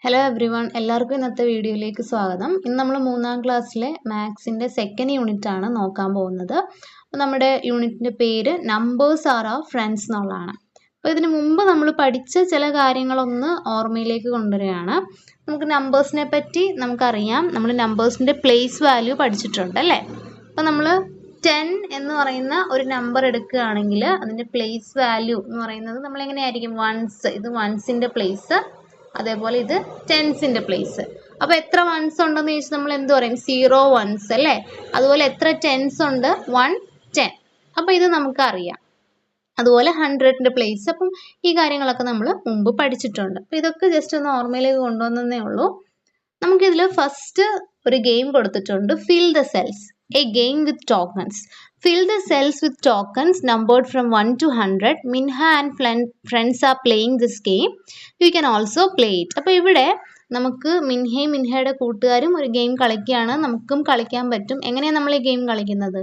Hello everyone, എല്ലാവർക്കും ഇന്നത്തെ വീഡിയോയിലേക്ക് സ്വാഗതം. ഇന്ന് നമ്മൾ 3ാം ക്ലാസ്സിലെ മാത്സിൻ്റെ സെക്കൻഡ് യൂണിറ്റ് ആണ് നോക്കാൻ പോകുന്നത്. അപ്പോൾ നമ്മുടെ യൂണിറ്റിൻ്റെ പേര് നമ്പേഴ്സ് ആർ അവർ ഫ്രണ്ട്സ് എന്നുള്ളതാണ്. അപ്പോൾ ഇതിന് മുമ്പ് നമ്മൾ പഠിച്ച ചില കാര്യങ്ങളൊന്ന് ഓർമ്മയിലേക്ക് കൊണ്ടുവരികയാണ്. നമുക്ക് നമ്പേഴ്സിനെ പറ്റി നമുക്കറിയാം. നമ്മൾ നമ്പേഴ്സിൻ്റെ പ്ലേസ് വാല്യൂ പഠിച്ചിട്ടുണ്ട് അല്ലേ? അപ്പോൾ നമ്മൾ 10 എന്ന് പറയുന്ന ഒരു നമ്പർ എടുക്കുകയാണെങ്കിൽ അതിൻ്റെ പ്ലേസ് വാല്യൂ എന്ന് പറയുന്നത് നമ്മൾ എങ്ങനെയായിരിക്കും? വൺസ്, ഇത് വൺസിൻ്റെ പ്ലേസ്, അതേപോലെ ഇത് ടെൻസിൻ്റെ പ്ലേസ്. അപ്പോൾ എത്ര വൺസ് ഉണ്ടെന്ന് ചോദിച്ചാൽ നമ്മൾ എന്ത് പറയും? 0 വൺസ് അല്ലേ? അതുപോലെ എത്ര ടെൻസ് ഉണ്ട്? 1 10. അപ്പോൾ ഇത് നമുക്കറിയാം. അതുപോലെ 100ൻ്റെ പ്ലേസ്. അപ്പം ഈ കാര്യങ്ങളൊക്കെ നമ്മൾ മുമ്പ് പഠിച്ചിട്ടുണ്ട്. അപ്പോൾ ഇതൊക്കെ ജസ്റ്റ് ഒന്ന് ഓർമ്മയിലേക്ക് കൊണ്ടുവന്നേ ഉള്ളൂ. നമുക്കിതിൽ ഫസ്റ്റ് ഒരു ഗെയിം കൊടുത്തിട്ടുണ്ട്, fill the cells, a game with tokens. Fill the cells with tokens numbered from 1 to 100. Minha and friends are playing this game. You can also play it. അപ്പോൾ ഇവിടെ നമുക്ക് മിൻഹയുടെ കൂട്ടുകാരും ഒരു ഗെയിം കളിക്കുകയാണ്. നമുക്കും കളിക്കാൻ പറ്റും. എങ്ങനെയാണ് നമ്മൾ ഈ ഗെയിം കളിക്കുന്നത്?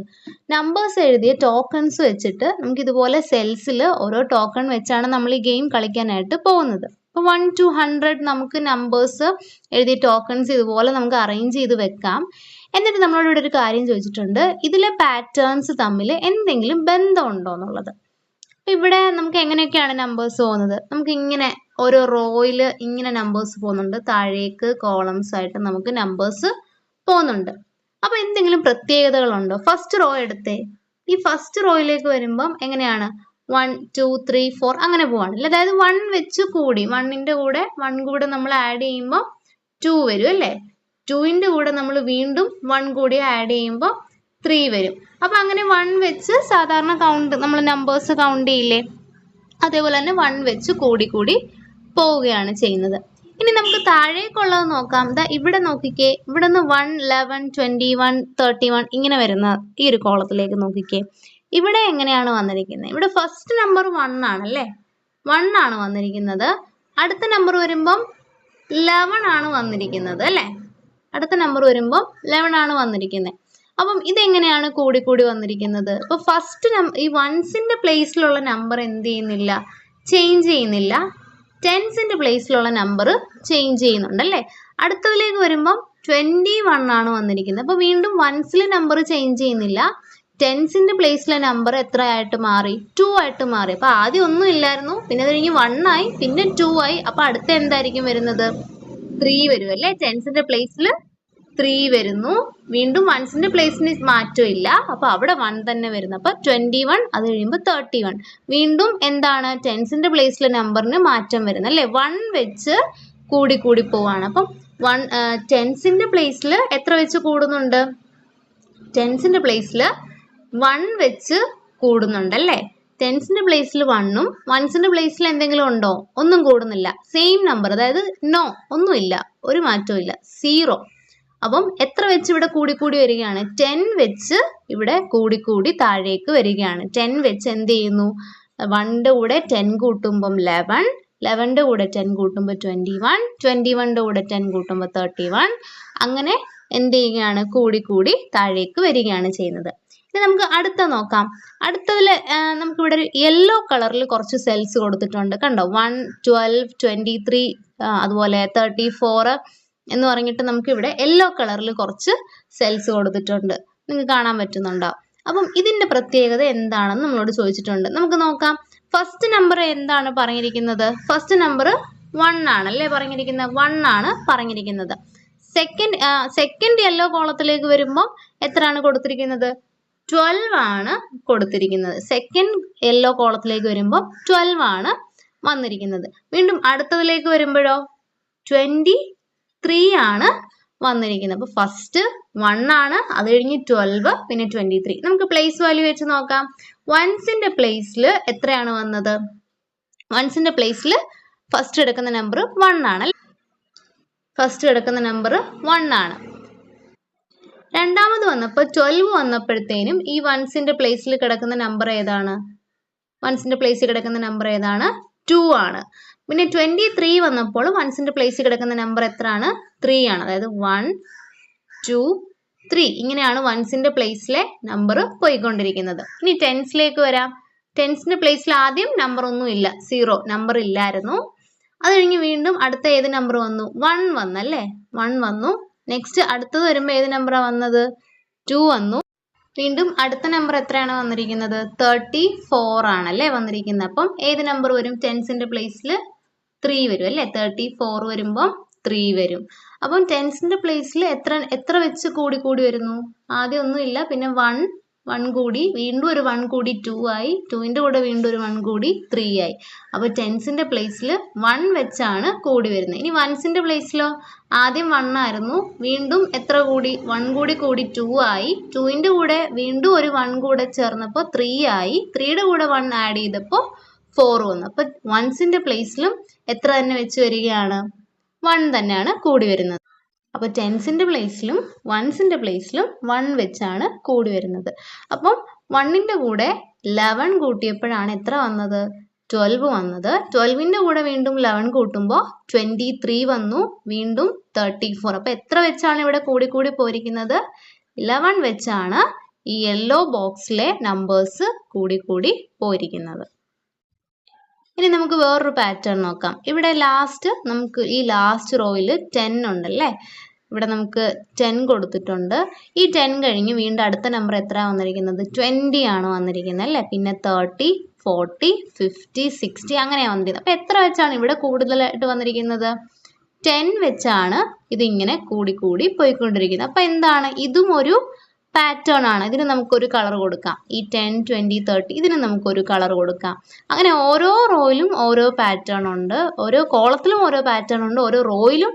നമ്പേഴ്സ് എഴുതിയ ടോക്കൺസ് വെച്ചിട്ട് നമുക്ക് ഇതുപോലെ സെൽസിൽ ഓരോ ടോക്കൺ വെച്ചാണ് നമ്മൾ ഈ ഗെയിം കളിക്കാനായിട്ട് പോകുന്നത്. അപ്പോൾ 1 to 100 നമുക്ക് നമ്പേഴ്സ് എഴുതിയ ടോക്കൺസ് ഇതുപോലെ നമുക്ക് അറേഞ്ച് ചെയ്ത് വെക്കാം. എന്നിട്ട് നമ്മളോട് ഇവിടെ ഒരു കാര്യം ചോദിച്ചിട്ടുണ്ട്, ഇതിലെ പാറ്റേൺസ് തമ്മിൽ എന്തെങ്കിലും ബന്ധമുണ്ടോ എന്നുള്ളത്. അപ്പം ഇവിടെ നമുക്ക് എങ്ങനെയൊക്കെയാണ് നമ്പേഴ്സ് പോകുന്നത്? നമുക്ക് ഇങ്ങനെ ഓരോ റോയിൽ ഇങ്ങനെ നമ്പേഴ്സ് പോകുന്നുണ്ട്, താഴേക്ക് കോളംസ് ആയിട്ട് നമുക്ക് നമ്പേഴ്സ് പോകുന്നുണ്ട്. അപ്പോൾ എന്തെങ്കിലും പ്രത്യേകതകളുണ്ടോ? ഫസ്റ്റ് റോ എടുത്തേ. ഈ ഫസ്റ്റ് റോയിലേക്ക് വരുമ്പം എങ്ങനെയാണ്? 1 2 3 4 അങ്ങനെ പോവാണ്. അതായത് 1 വെച്ച് കൂടി, 1ൻ്റെ കൂടെ 1 കൂടെ നമ്മൾ ആഡ് ചെയ്യുമ്പോൾ 2 വരും അല്ലേ? 2ൻ്റെ കൂടെ നമ്മൾ വീണ്ടും 1 കൂടി ആഡ് ചെയ്യുമ്പോൾ 3 വരും. അപ്പോൾ അങ്ങനെ 1 വെച്ച് സാധാരണ കൗണ്ട് നമ്മൾ നമ്പേഴ്സ് കൗണ്ട് ചെയ്യില്ലേ? അതേപോലെ തന്നെ 1 വെച്ച് കൂടി കൂടി പോവുകയാണ് ചെയ്യുന്നത്. ഇനി നമുക്ക് താഴേക്കുള്ളത് നോക്കാം. ദാ ഇവിടെ നോക്കിക്കേ, ഇവിടെ നിന്ന് 1 11 21 31 ഇങ്ങനെ വരുന്ന ഈ ഒരു കോളത്തിലേക്ക് നോക്കിക്കേ. ഇവിടെ എങ്ങനെയാണ് വന്നിരിക്കുന്നത്? ഇവിടെ ഫസ്റ്റ് നമ്പർ 1 ആണല്ലേ? 1 ആണ് വന്നിരിക്കുന്നത്. അടുത്ത നമ്പർ വരുമ്പം 11 ആണ് വന്നിരിക്കുന്നത് അല്ലേ? അടുത്ത നമ്പർ വരുമ്പോൾ 11 ആണ് വന്നിരിക്കുന്നത്. അപ്പം ഇതെങ്ങനെയാണ് കൂടി കൂടി വന്നിരിക്കുന്നത്? അപ്പോൾ ഫസ്റ്റ് ഈ വൺസിൻ്റെ പ്ലേസിലുള്ള നമ്പർ എന്ത് ചെയ്യുന്നില്ല? ചേഞ്ച് ചെയ്യുന്നില്ല. ടെൻസിൻ്റെ പ്ലേസിലുള്ള നമ്പർ ചേഞ്ച് ചെയ്യുന്നുണ്ട് അല്ലേ? അടുത്തതിലേക്ക് വരുമ്പം 21 ആണ് വന്നിരിക്കുന്നത്. അപ്പോൾ വീണ്ടും വൺസിൽ നമ്പർ ചേഞ്ച് ചെയ്യുന്നില്ല. ടെൻസിൻ്റെ പ്ലേസിലെ നമ്പർ എത്ര ആയിട്ട് മാറി? 2 ആയിട്ട് മാറി. അപ്പോൾ ആദ്യം ഒന്നും ഇല്ലായിരുന്നു, പിന്നെ അത് കഴിഞ്ഞ് 1 ആയി, പിന്നെ 2 ആയി. അപ്പോൾ അടുത്ത എന്തായിരിക്കും വരുന്നത്? 3 വരും അല്ലേ? ടെൻസിൻ്റെ പ്ലേസിൽ 3 വരുന്നു. വീണ്ടും വൺസിൻ്റെ പ്ലേസിന് മാറ്റമില്ല, അപ്പോൾ അവിടെ 1 തന്നെ വരുന്നു. അപ്പോൾ 21, അത് കഴിയുമ്പോൾ 31. വീണ്ടും എന്താണ്? ടെൻസിൻ്റെ പ്ലേസിലെ നമ്പറിന് മാറ്റം വരുന്നു അല്ലേ? 1 വെച്ച് കൂടി കൂടി പോവാണ്. അപ്പം ടെൻസിൻ്റെ പ്ലേസിൽ എത്ര വെച്ച് കൂടുന്നുണ്ട്? ടെൻസിൻ്റെ പ്ലേസിൽ 1 വെച്ച് കൂടുന്നുണ്ടല്ലേ? ടെൻസിൻ്റെ പ്ലേസിൽ 1ഉം വൺസിൻ്റെ പ്ലേസിൽ എന്തെങ്കിലും ഉണ്ടോ? ഒന്നും കൂടുന്നില്ല. സെയിം നമ്പർ, അതായത് നോ, ഒന്നുമില്ല, ഒരു മാറ്റവും ഇല്ല, 0. അപ്പം എത്ര വെച്ച് ഇവിടെ കൂടിക്കൂടി വരികയാണ്? 10 വെച്ച് ഇവിടെ കൂടിക്കൂടി താഴേക്ക് വരികയാണ്. 10 വെച്ച് എന്ത് ചെയ്യുന്നു? 1ൻ്റെ കൂടെ 10 കൂട്ടുമ്പം 11, 11ൻ്റെ കൂടെ 10 കൂട്ടുമ്പോൾ 21, 21ൻ്റെ കൂടെ 10 കൂട്ടുമ്പോൾ 31. അങ്ങനെ എന്ത് ചെയ്യുകയാണ്? കൂടിക്കൂടി താഴേക്ക് വരികയാണ് ചെയ്യുന്നത്. ഇനി നമുക്ക് അടുത്ത നോക്കാം. അടുത്തതിൽ നമുക്കിവിടെ ഒരു യെല്ലോ കളറിൽ കുറച്ച് സെൽസ് കൊടുത്തിട്ടുണ്ട്, കണ്ടോ? 1 12 23 അതുപോലെ 34 എന്ന് പറഞ്ഞിട്ട് നമുക്കിവിടെ യെല്ലോ കളറിൽ കുറച്ച് സെൽസ് കൊടുത്തിട്ടുണ്ട്. നിങ്ങൾക്ക് കാണാൻ പറ്റുന്നുണ്ടോ? അപ്പം ഇതിൻ്റെ പ്രത്യേകത എന്താണെന്ന് നമ്മളോട് ചോദിച്ചിട്ടുണ്ട്. നമുക്ക് നോക്കാം. ഫസ്റ്റ് നമ്പർ എന്താണ് പറഞ്ഞിരിക്കുന്നത്? ഫസ്റ്റ് നമ്പർ 1 ആണല്ലേ പറഞ്ഞിരിക്കുന്നത്? 1 ആണ് പറഞ്ഞിരിക്കുന്നത്. സെക്കൻഡ് യെല്ലോ കോളത്തിലേക്ക് വരുമ്പോൾ എത്രയാണ് കൊടുത്തിരിക്കുന്നത്? 12 ആണ് കൊടുത്തിരിക്കുന്നത്. സെക്കൻഡ് യെല്ലോ കോളത്തിലേക്ക് വരുമ്പോൾ 12 ആണ് വന്നിരിക്കുന്നത്. വീണ്ടും അടുത്തതിലേക്ക് വരുമ്പോഴോ 23 ആണ് വന്നിരിക്കുന്നത്. അപ്പോൾ ഫസ്റ്റ് 1 ആണ്, അത് കഴിഞ്ഞ് 12, പിന്നെ 23. നമുക്ക് പ്ലേസ് വാല്യൂ വെച്ച് നോക്കാം. വൺസിൻ്റെ പ്ലേസിൽ എത്രയാണ് വന്നത്? വൺസിൻ്റെ പ്ലേസിൽ ഫസ്റ്റ് എടുക്കുന്ന നമ്പർ 1 ആണ്. ഫസ്റ്റ് എടുക്കുന്ന നമ്പർ 1 ആണ്. രണ്ടാമത് വന്നപ്പോൾ 12 വന്നപ്പോഴത്തേനും ഈ വൺസിൻ്റെ പ്ലേസിൽ കിടക്കുന്ന നമ്പർ ഏതാണ്? വൺസിൻ്റെ പ്ലേസിൽ കിടക്കുന്ന നമ്പർ ഏതാണ്? 2 ആണ്. പിന്നെ 23 വന്നപ്പോൾ വൺസിൻ്റെ പ്ലേസിൽ കിടക്കുന്ന നമ്പർ എത്രയാണ്? 3 ആണ്. അതായത് 1 2 3 ഇങ്ങനെയാണ് വൺസിൻ്റെ പ്ലേസിലെ നമ്പർ പോയിക്കൊണ്ടിരിക്കുന്നത്. ഇനി ടെൻസിലേക്ക് വരാം. ടെൻസിൻ്റെ പ്ലേസിൽ ആദ്യം നമ്പർ ഒന്നും ഇല്ല, 0 നമ്പർ ഇല്ലായിരുന്നു. അത് കഴിഞ്ഞ് വീണ്ടും അടുത്ത ഏത് നമ്പർ വന്നു? 1 വന്നല്ലേ? 1 വന്നു. നെക്സ്റ്റ് അടുത്തത് വരുമ്പോൾ ഏത് നമ്പറാണ് വന്നത്? 2 വന്നു. വീണ്ടും അടുത്ത നമ്പർ എത്രയാണ് വന്നിരിക്കുന്നത്? 34 ആണല്ലേ വന്നിരിക്കുന്നത്. അപ്പം ഏത് നമ്പർ വരും? ടെൻസിന്റെ പ്ലേസിൽ 3 വരും അല്ലേ? 34 വരുമ്പം 3 വരും. അപ്പം ടെൻസിന്റെ പ്ലേസിൽ എത്ര വെച്ച് കൂടി കൂടി വരുന്നു? ആദ്യം ഒന്നുമില്ല, പിന്നെ 1 കൂടി, വീണ്ടും ഒരു 1 കൂടി 2 ആയി, 2ന്റെ കൂടെ വീണ്ടും ഒരു 1 കൂടി 3 ആയി. അപ്പോൾ ടെൻസിന്റെ പ്ലേസിൽ 1 വെച്ചാണ് കൂടി വരുന്നത്. ഇനി വൺസിന്റെ പ്ലേസിലോ? ആദ്യം 1 ആയിരുന്നു, വീണ്ടും എത്ര കൂടി? 1 കൂടി കൂടി 2 ആയി, 2ന്റെ കൂടെ വീണ്ടും ഒരു 1 കൂടെ ചേർന്നപ്പോൾ 3 ആയി, 3യുടെ കൂടെ 1 ആഡ് ചെയ്തപ്പോൾ 4 വന്നു. അപ്പോൾ വൺസിന്റെ പ്ലേസിലും എത്ര തന്നെ വെച്ച് വരികയാണ്? 1 തന്നെയാണ് കൂടി വരുന്നത്. അപ്പോൾ ടെൻസിന്റെ പ്ലേസിലും വൺസിന്റെ പ്ലേസിലും 1 വെച്ചാണ് കൂടി വരുന്നത്. അപ്പം 1ന്റെ കൂടെ 11 കൂട്ടിയപ്പോഴാണ് എത്ര വന്നത്? 12 വന്നത്. 12ന്റെ കൂടെ വീണ്ടും 11 കൂട്ടുമ്പോൾ 23 വന്നു, വീണ്ടും 34. അപ്പോൾ എത്ര വെച്ചാണ് ഇവിടെ കൂടി കൂടി പോയിരിക്കുന്നത്? 11 വെച്ചാണ് ഈ യെല്ലോ ബോക്സിലെ നമ്പേഴ്സ് കൂടി കൂടി പോയിരിക്കുന്നത്. ഇനി നമുക്ക് വേറൊരു പാറ്റേൺ നോക്കാം. ഇവിടെ നമുക്ക് ഈ ലാസ്റ്റ് റോയിൽ 10 ഉണ്ടല്ലേ? ഇവിടെ നമുക്ക് 10 കൊടുത്തിട്ടുണ്ട്. ഈ 10 കഴിഞ്ഞ് വീണ്ടും അടുത്ത നമ്പർ എത്ര വന്നിരിക്കുന്നത്? 20 ആണ് വന്നിരിക്കുന്നത് അല്ലേ? പിന്നെ 30, 40, 50, 60 അങ്ങനെയാണ് വന്നിരിക്കുന്നത്. അപ്പോൾ എത്ര വെച്ചാണ് ഇവിടെ കൂടുതലായിട്ട് വന്നിരിക്കുന്നത്? 10 വെച്ചാണ് ഇതിങ്ങനെ കൂടി കൂടി പോയിക്കൊണ്ടിരിക്കുന്നത്. അപ്പോൾ എന്താണ്? ഇതും ഒരു പാറ്റേൺ ആണ്. ഇതിന് നമുക്കൊരു കളർ കൊടുക്കാം. ഈ 10, 20, 30 ഇതിന് നമുക്കൊരു കളർ കൊടുക്കാം. അങ്ങനെ ഓരോ റോയിലും ഓരോ പാറ്റേൺ ഉണ്ട്, ഓരോ കോളത്തിലും ഓരോ പാറ്റേൺ ഉണ്ട്, ഓരോ റോയിലും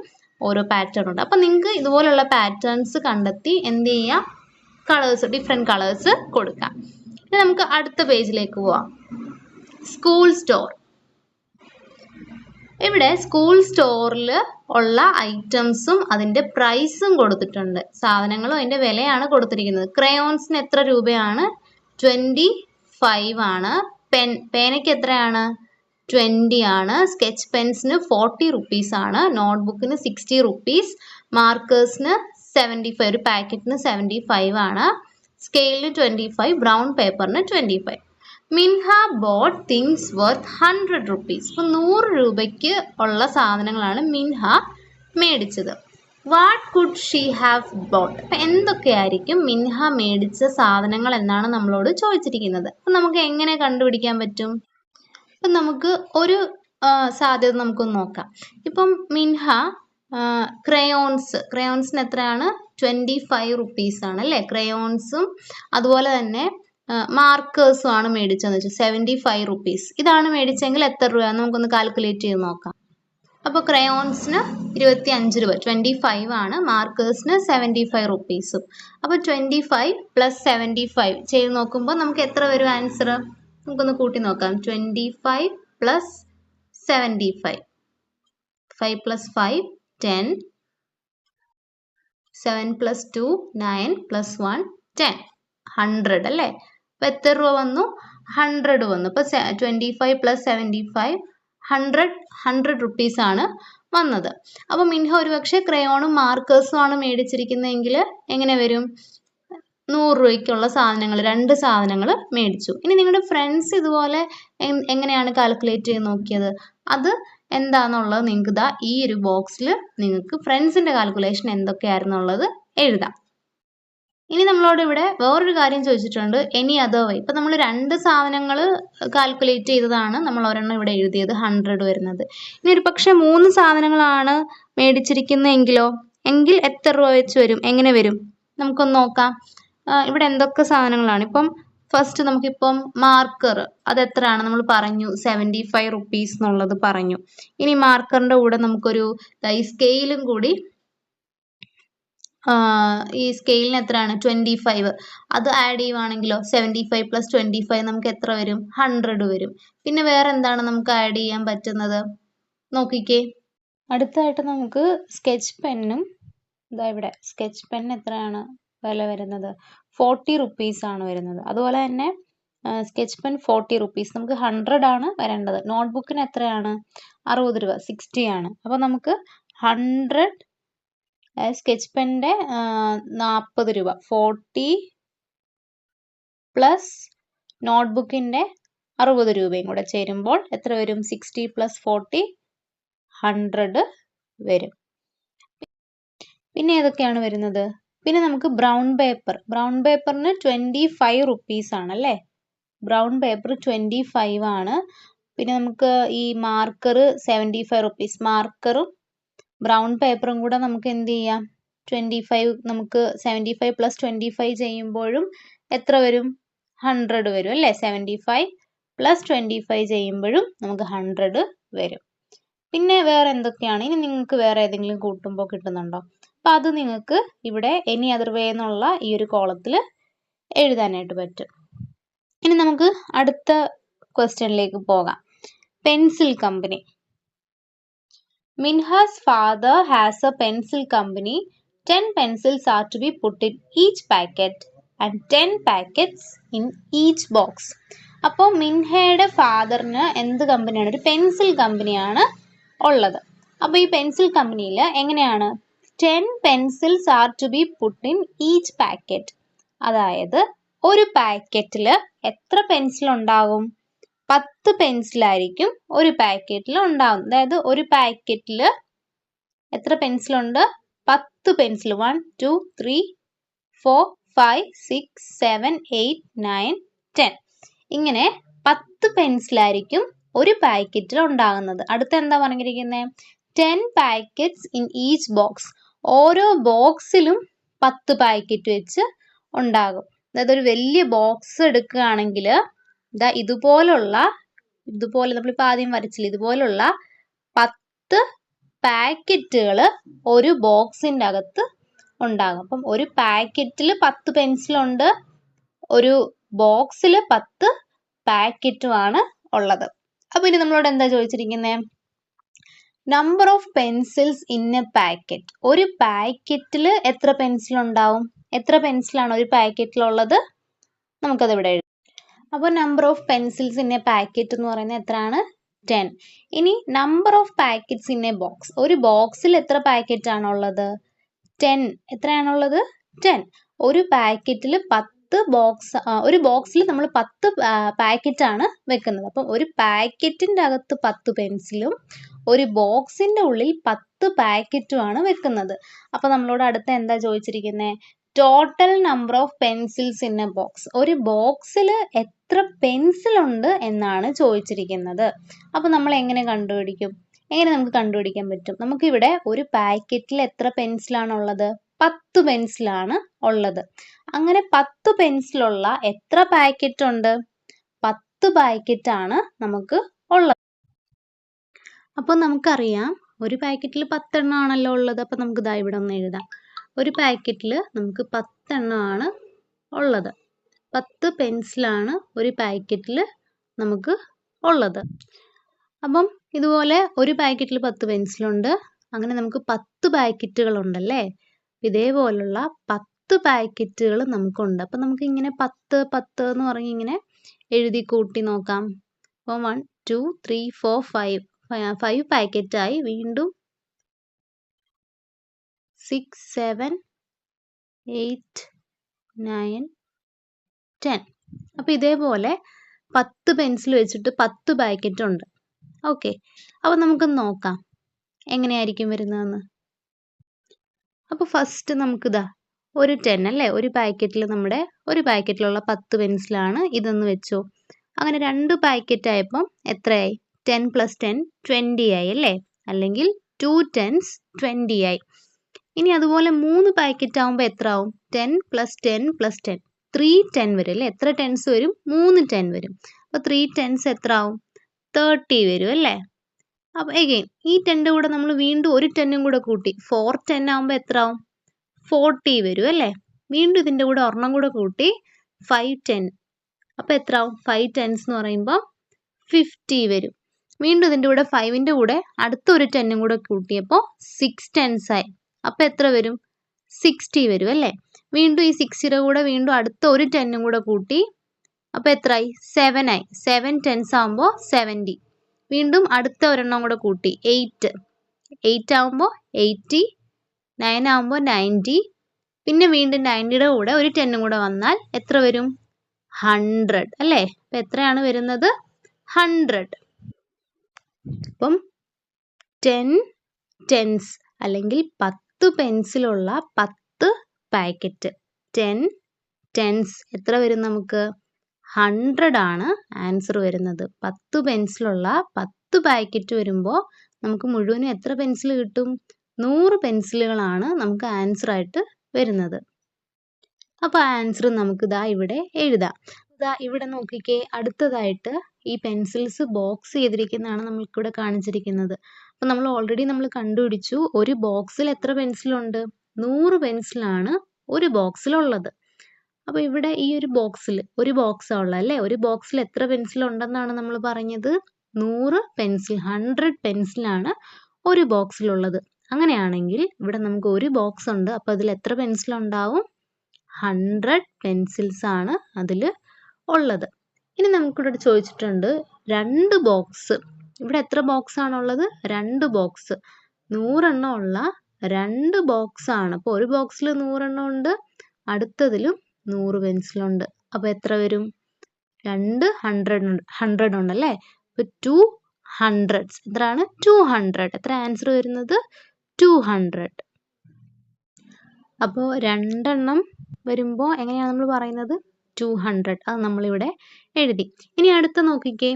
ഓരോ പാറ്റേൺ ഉണ്ട്. അപ്പം നിങ്ങൾക്ക് ഇതുപോലുള്ള പാറ്റേൺസ് കണ്ടെത്തി എന്ത് ചെയ്യാം? ഡിഫറെൻറ്റ് കളേഴ്സ് കൊടുക്കാം. ഇനി നമുക്ക് അടുത്ത പേജിലേക്ക് പോവാം. School store. ഇവിടെ സ്കൂൾ സ്റ്റോറിൽ ഉള്ള ഐറ്റംസും അതിൻ്റെ പ്രൈസും കൊടുത്തിട്ടുണ്ട്. സാധനങ്ങളും അതിൻ്റെ വിലയാണ് കൊടുത്തിരിക്കുന്നത്. ക്രയോൺസിന് എത്ര രൂപയാണ്? 25 ആണ്. പേനയ്ക്ക് എത്രയാണ്? 20 ആണ്. സ്കെച്ച് പെൻസിന് 40 റുപ്പീസ് ആണ്. നോട്ട്ബുക്കിന് 60 റുപ്പീസ്. മാർക്കേഴ്സിന് 75, ഒരു പാക്കറ്റിന് 75 ആണ്. സ്കെയിലിന് 25, ബ്രൗൺ പേപ്പറിന് 25. മിൻഹ ബോട്ട് തിങ്സ് വർത്ത് 100 റുപ്പീസ്. അപ്പോൾ 100 രൂപയ്ക്ക് ഉള്ള സാധനങ്ങളാണ് മിൻഹ മേടിച്ചത്. What could she have bought? അപ്പം എന്തൊക്കെയായിരിക്കും മിൻഹ മേടിച്ച സാധനങ്ങൾ എന്നാണ് നമ്മളോട് ചോദിച്ചിരിക്കുന്നത്. അപ്പം നമുക്ക് എങ്ങനെ കണ്ടുപിടിക്കാൻ പറ്റും? അപ്പം നമുക്ക് ഒരു സാധ്യത നമുക്കൊന്ന് നോക്കാം. ഇപ്പം മിൻഹ ക്രയോൺസിന് എത്രയാണ്? 25 റുപ്പീസ് ആണ് അല്ലേ? ക്രയോൺസും അതുപോലെ തന്നെ മാർക്കേഴ്സും ആണ് മേടിച്ചതെന്ന് വെച്ചാൽ 75 റുപ്പീസ്. ഇതാണ് മേടിച്ചെങ്കിൽ എത്ര രൂപ? നമുക്കൊന്ന് കാൽക്കുലേറ്റ് ചെയ്ത് നോക്കാം. അപ്പോൾ ക്രയോൺസിന് 25 രൂപ, 25 ആണ്. മാർക്കേഴ്സിന് 75 റുപ്പീസും. അപ്പോൾ 25 + 75 ചെയ്ത് നോക്കുമ്പോൾ നമുക്ക് എത്ര വരും ആൻസർ? നമുക്കൊന്ന് കൂട്ടി നോക്കാം. 25 + 75, 5 + 5 10, 7 + 2 9 + 1 10, 100 അല്ലേ? അപ്പോൾ എത്ര രൂപ വന്നു? 100 വന്നു. അപ്പോൾ 25 + 75 100 റുപ്പീസ് ആണ് വന്നത്. അപ്പോൾ മിൻഹ ഒരുപക്ഷെ ക്രയോണും മാർക്കേഴ്സും ആണ് മേടിച്ചിരിക്കുന്നതെങ്കിൽ എങ്ങനെ വരും? 100 രൂപയ്ക്കുള്ള സാധനങ്ങൾ, 2 സാധനങ്ങൾ മേടിച്ചു. ഇനി നിങ്ങളുടെ ഫ്രണ്ട്സ് ഇതുപോലെ എങ്ങനെയാണ് കാൽക്കുലേറ്റ് ചെയ്ത് നോക്കിയത്? അത് എന്താണെന്നുള്ളത് നിങ്ങൾക്ക് ഇതാ ഈ ഒരു ബോക്സിൽ നിങ്ങൾക്ക് ഫ്രണ്ട്സിൻ്റെ കാൽക്കുലേഷൻ എന്തൊക്കെയായിരുന്നുള്ളത് എഴുതാം. ഇനി നമ്മളോട് ഇവിടെ വേറൊരു കാര്യം ചോദിച്ചിട്ടുണ്ട്, എനി അതർ വേ. ഇപ്പം നമ്മൾ 2 സാധനങ്ങൾ കാൽക്കുലേറ്റ് ചെയ്തതാണ് നമ്മൾ ഒരെണ്ണം ഇവിടെ എഴുതിയത് 100 വരുന്നത്. ഇനി ഒരു പക്ഷേ 3 സാധനങ്ങളാണ് മേടിച്ചിരിക്കുന്നതെങ്കിലോ? എങ്കിൽ എത്ര രൂപ വെച്ച് വരും? എങ്ങനെ വരും? നമുക്കൊന്ന് നോക്കാം. ഇവിടെ എന്തൊക്കെ സാധനങ്ങളാണ്? ഇപ്പം ഫസ്റ്റ് നമുക്കിപ്പം മാർക്കർ, അതെത്രയാണ്? നമ്മൾ പറഞ്ഞു 75 റുപ്പീസ് എന്നുള്ളത് പറഞ്ഞു. ഇനി മാർക്കറിൻ്റെ കൂടെ നമുക്കൊരു ഈ സ്കെയിലും കൂടി, ഈ സ്കെയിലിന് എത്രയാണ്? 25. അത് ആഡ് ചെയ്യുവാണെങ്കിലോ 75 + 25 നമുക്ക് എത്ര വരും? 100 വരും. പിന്നെ വേറെ എന്താണ് നമുക്ക് ആഡ് ചെയ്യാൻ പറ്റുന്നത്? നോക്കിക്കേ. അടുത്തായിട്ട് നമുക്ക് സ്കെച്ച് പെന്നും, ഇതാ ഇവിടെ സ്കെച്ച് പെൻ എത്രയാണ് വില വരുന്നത്? 40 റുപ്പീസ് ആണ് വരുന്നത്. അതുപോലെ തന്നെ സ്കെച്ച് പെൻ 40 റുപ്പീസ്, നമുക്ക് 100 ആണ് വരേണ്ടത്. നോട്ട്ബുക്കിന് എത്രയാണ്? 60 രൂപ, 60 ആണ്. അപ്പോൾ നമുക്ക് 100 സ്കെച്ച് പെൻ്റെ 40 രൂപ, 40 പ്ലസ് നോട്ട്ബുക്കിൻ്റെ 60 രൂപയും കൂടെ ചേരുമ്പോൾ എത്ര വരും? 60 + 40 100 വരും. പിന്നെ ഏതൊക്കെയാണ് വരുന്നത്? പിന്നെ നമുക്ക് ബ്രൗൺ പേപ്പറിന് 25 റുപ്പീസ് ആണല്ലേ. ബ്രൗൺ പേപ്പർ 25 ആണ്. പിന്നെ നമുക്ക് ഈ മാർക്കർ 75 റുപ്പീസ്. മാർക്കറും ബ്രൗൺ പേപ്പറും കൂടെ നമുക്ക് എന്ത് ചെയ്യാം? 25 നമുക്ക് 75 പ്ലസ് 25 ചെയ്യുമ്പോഴും എത്ര വരും? 100 വരും അല്ലേ. 75 പ്ലസ് 25 ചെയ്യുമ്പോഴും നമുക്ക് 100 വരും. പിന്നെ വേറെ എന്തൊക്കെയാണ്? ഇനി നിങ്ങൾക്ക് വേറെ ഏതെങ്കിലും കൂട്ടുമ്പോൾ കിട്ടുന്നുണ്ടോ? അപ്പം അത് നിങ്ങൾക്ക് ഇവിടെ എനി അതർ വേ എന്നുള്ള ഈ ഒരു കോളത്തിൽ എഴുതാനായിട്ട് പറ്റും. ഇനി നമുക്ക് അടുത്ത ക്വസ്റ്റ്യനിലേക്ക് പോകാം. Pencil company. Minha's father has a pencil company. 10 pencils are to be put in each packet and 10 packets in each box. അപ്പോൾ മിൻഹയുടെ ഫാദറിന് എന്ത് കമ്പനിയാണ്? ഒരു പെൻസിൽ കമ്പനിയാണ് ഉള്ളത്. അപ്പോൾ ഈ പെൻസിൽ കമ്പനിയിൽ എങ്ങനെയാണ്? 10 pencils are to be put in each packet. അതായത് ഒരു പാക്കറ്റിൽ എത്ര പെൻസിൽ ഉണ്ടാകും? 10 പെൻസിലായിരിക്കും ഒരു പാക്കറ്റിൽ ഉണ്ടാകും. അതായത് ഒരു പാക്കറ്റിൽ എത്ര പെൻസിലുണ്ട്? 10 പെൻസിൽ. 1 2 3 4 5 6 7 8 9 10. ഇങ്ങനെ 10 പെൻസിലായിരിക്കും ഒരു പാക്കറ്റിൽ ഉണ്ടാകുന്നത്. അടുത്ത എന്താ പറഞ്ഞിരിക്കുന്നത്? 10 പാക്കറ്റ്സ് ഇൻ ഈച്ച് ബോക്സ്. ഓരോ ബോക്സിലും 10 പാക്കറ്റ് വെച്ച് ഉണ്ടാകും. അതായത് ഒരു വലിയ ബോക്സ് എടുക്കുകയാണെങ്കിൽ ഇതുപോലെ നമ്മളിപ്പോൾ ആദ്യം വരച്ചില്ല, ഇതുപോലുള്ള 10 പാക്കറ്റുകൾ ഒരു ബോക്സിൻ്റെ അകത്ത് ഉണ്ടാകും. അപ്പം ഒരു പാക്കറ്റിൽ 10 പെൻസിലുണ്ട്, ഒരു ബോക്സിൽ 10 പാക്കറ്റുമാണ് ഉള്ളത്. അപ്പോൾ ഇനി നമ്മളോട് എന്താ ചോദിച്ചിരിക്കുന്നത്? Number of pencils in A packet. ഒരു പാക്കറ്റിൽ എത്ര പെൻസിൽ ഉണ്ടാവും? എത്ര പെൻസിലാണ് ഒരു പാക്കറ്റിലുള്ളത്? നമുക്കത് ഇവിടെ എഴുതാം. അപ്പോൾ number of pencils in A packet എന്ന് പറയുന്നത് എത്രയാണ്? 10. ഇനി number of packets in A box. ഒരു ബോക്സിൽ എത്ര പാക്കറ്റ് ആണുള്ളത്? 10. എത്രയാണുള്ളത്? 10. ഒരു പാക്കറ്റിൽ 10 ബോക്സ്, ഒരു ബോക്സിൽ നമ്മൾ 10 പാക്കറ്റ് ആണ് വെക്കുന്നത്. അപ്പം ഒരു പാക്കറ്റിൻ്റെ അകത്ത് 10 പെൻസിലും ഒരു ബോക്സിൻ്റെ ഉള്ളിൽ 10 പാക്കറ്റുമാണ് വെക്കുന്നത്. അപ്പോൾ നമ്മളോട് അടുത്ത എന്താ ചോദിച്ചിരിക്കുന്നത്? Total number of pencils in A box. ഒരു ബോക്സിൽ എത്ര പെൻസിൽ ഉണ്ട് എന്നാണ് ചോദിച്ചിരിക്കുന്നത്. അപ്പോൾ നമ്മൾ എങ്ങനെ കണ്ടുപിടിക്കും? എങ്ങനെ നമുക്ക് കണ്ടുപിടിക്കാൻ പറ്റും? നമുക്കിവിടെ ഒരു പാക്കറ്റിൽ എത്ര പെൻസിലാണുള്ളത്? 10 പെൻസിലാണ് ഉള്ളത്. അങ്ങനെ 10 പെൻസിലുള്ള എത്ര പാക്കറ്റ് ഉണ്ട്? 10 പാക്കറ്റാണ് നമുക്ക് ഉള്ളത്. അപ്പോൾ നമുക്കറിയാം ഒരു പാക്കറ്റിൽ 10 എണ്ണമാണല്ലോ ഉള്ളത്. അപ്പോൾ നമുക്ക് ഇതാ ഇവിടെ ഒന്ന് എഴുതാം. ഒരു പാക്കറ്റിൽ നമുക്ക് 10 എണ്ണമാണ് ഉള്ളത്. 10 പെൻസിലാണ് ഒരു പാക്കറ്റിൽ നമുക്ക് ഉള്ളത്. അപ്പം ഇതുപോലെ ഒരു പാക്കറ്റിൽ 10 പെൻസിലുണ്ട്. അങ്ങനെ നമുക്ക് 10 പാക്കറ്റുകളുണ്ടല്ലേ. ഇതേപോലുള്ള 10 പാക്കറ്റുകൾ നമുക്കുണ്ട്. അപ്പം നമുക്ക് ഇങ്ങനെ 10 10 എന്ന് പറഞ്ഞ് ഇങ്ങനെ എഴുതി കൂട്ടി നോക്കാം. അപ്പം 1 2 3 4 5 പാക്കറ്റായി. വീണ്ടും 6 7 8 9 10. അപ്പോൾ ഇതേപോലെ 10 പെൻസിൽ വെച്ചിട്ട് 10 പാക്കറ്റ് ഉണ്ട്. ഓക്കെ, അപ്പോൾ നമുക്കൊന്ന് നോക്കാം എങ്ങനെയായിരിക്കും വരുന്നതെന്ന്. അപ്പോൾ ഫസ്റ്റ് നമുക്കിതാ ഒരു 10 അല്ലേ. ഒരു പാക്കറ്റിൽ ഒരു പാക്കറ്റിലുള്ള 10 പെൻസിലാണ് ഇതെന്ന് വെച്ചു. അങ്ങനെ 2 പാക്കറ്റ് ആയപ്പം എത്രയായി? 10 + 10 20 ആയി അല്ലേ. അല്ലെങ്കിൽ 2 10s 20 ആയി. ഇനി അതുപോലെ 3 പാക്കറ്റ് ആകുമ്പോൾ എത്ര ആവും? 10 + 10 + 10 3 10 വരും അല്ലേ. എത്ര 10s വരും? 3 10 വരും. അപ്പോൾ 3 10s എത്ര ആവും? 30 വരും അല്ലേ. അപ്പോൾ എഗെയിൻ ഈ 10ൻ്റെ കൂടെ നമ്മൾ വീണ്ടും ഒരു 10ഉം കൂടെ കൂട്ടി 4 10 ആകുമ്പോൾ എത്ര ആവും? 40 വരും അല്ലേ. വീണ്ടും ഇതിൻ്റെ കൂടെ ഒരെണ്ണം കൂടെ കൂട്ടി 5 10. അപ്പോൾ എത്ര ആവും? 5 10s എന്ന് പറയുമ്പോൾ 50 വരും. വീണ്ടും ഇതിൻ്റെ കൂടെ 5ൻ്റെ കൂടെ അടുത്ത ഒരു 10ഉം കൂടെ കൂട്ടിയപ്പോൾ 6 10s ആയി. അപ്പോൾ എത്ര വരും? 60 വരും അല്ലേ. വീണ്ടും ഈ 60യുടെ കൂടെ വീണ്ടും അടുത്ത ഒരു 10ഉം കൂടെ കൂട്ടി. അപ്പോൾ എത്രയായി? 7 ആയി. 7 10s ആകുമ്പോൾ 70. വീണ്ടും അടുത്ത ഒരെണ്ണം കൂടെ കൂട്ടി 8 ആകുമ്പോൾ 80. 9 ആകുമ്പോൾ 90. പിന്നെ വീണ്ടും 90യുടെ കൂടെ ഒരു 10ഉം കൂടെ വന്നാൽ എത്ര വരും? 100 അല്ലേ. അപ്പോൾ എത്രയാണ് വരുന്നത്? 100. അപ്പം 10 ടെൻസ് അല്ലെങ്കിൽ 10 പെൻസിലുള്ള 10 പാക്കറ്റ്. 10 ടെൻസ് എത്ര വരും നമുക്ക്? 100 ആണ് ആൻസർ വരുന്നത്. 10 പെൻസിലുള്ള 10 പാക്കറ്റ് വരുമ്പോൾ നമുക്ക് മുഴുവനും എത്ര പെൻസിൽ കിട്ടും? 100 പെൻസിലുകളാണ് നമുക്ക് ആൻസർ ആയിട്ട് വരുന്നത്. അപ്പോൾ ആൻസർ നമുക്ക് ഇതാ ഇവിടെ എഴുതാം. ഇതാ ഇവിടെ നോക്കിക്കേ, അടുത്തതായിട്ട് ഈ പെൻസിൽസ് ബോക്സ് ചെയ്തിരിക്കുന്നതാണ് നമ്മൾക്കിവിടെ കാണിച്ചിരിക്കുന്നത്. അപ്പോൾ നമ്മൾ ഓൾറെഡി കണ്ടുപിടിച്ചു ഒരു ബോക്സിൽ എത്ര പെൻസിലുണ്ട്? 100 പെൻസിലാണ് ഒരു ബോക്സിലുള്ളത്. അപ്പോൾ ഇവിടെ ഈ ഒരു ബോക്സിൽ ഒരു ബോക്സാണ് ഉള്ളത് അല്ലേ? ഒരു ബോക്സിൽ എത്ര പെൻസിൽ ഉണ്ടെന്നാണ് നമ്മൾ പറഞ്ഞത്? 100 പെൻസിൽ, 100 പെൻസിലാണ് ഒരു ബോക്സിലുള്ളത്. അങ്ങനെയാണെങ്കിൽ ഇവിടെ നമുക്ക് ഒരു ബോക്സ് ഉണ്ട്. അപ്പോൾ അതിൽ എത്ര പെൻസിൽ ഉണ്ടാവും? 100 പെൻസിൽസ് ആണ് അതിൽ ഉള്ളത്. ഇനി നമുക്കിവിടെ ചോദിച്ചിട്ടുണ്ട് 2 ബോക്സ്. ഇവിടെ എത്ര ബോക്സ് ആണുള്ളത്? 2 ബോക്സ്. 100 എണ്ണം ഉള്ള 2 ബോക്സ് ആണ്. അപ്പോൾ ഒരു ബോക്സിൽ 100 എണ്ണം ഉണ്ട്, അടുത്തതിലും 100 പെൻസിലുണ്ട്. അപ്പോൾ എത്ര വരും? 100 ഉണ്ടല്ലേ? അപ്പോൾ 200. എത്രയാണ്? 200. എത്ര ആൻസർ വരുന്നത്? 200. അപ്പോൾ 2 എണ്ണം വരുമ്പോൾ എങ്ങനെയാണ് നമ്മൾ പറയുന്നത്? 200. അത് നമ്മളിവിടെ എഴുതി. ഇനി അടുത്ത നോക്കിക്കേ,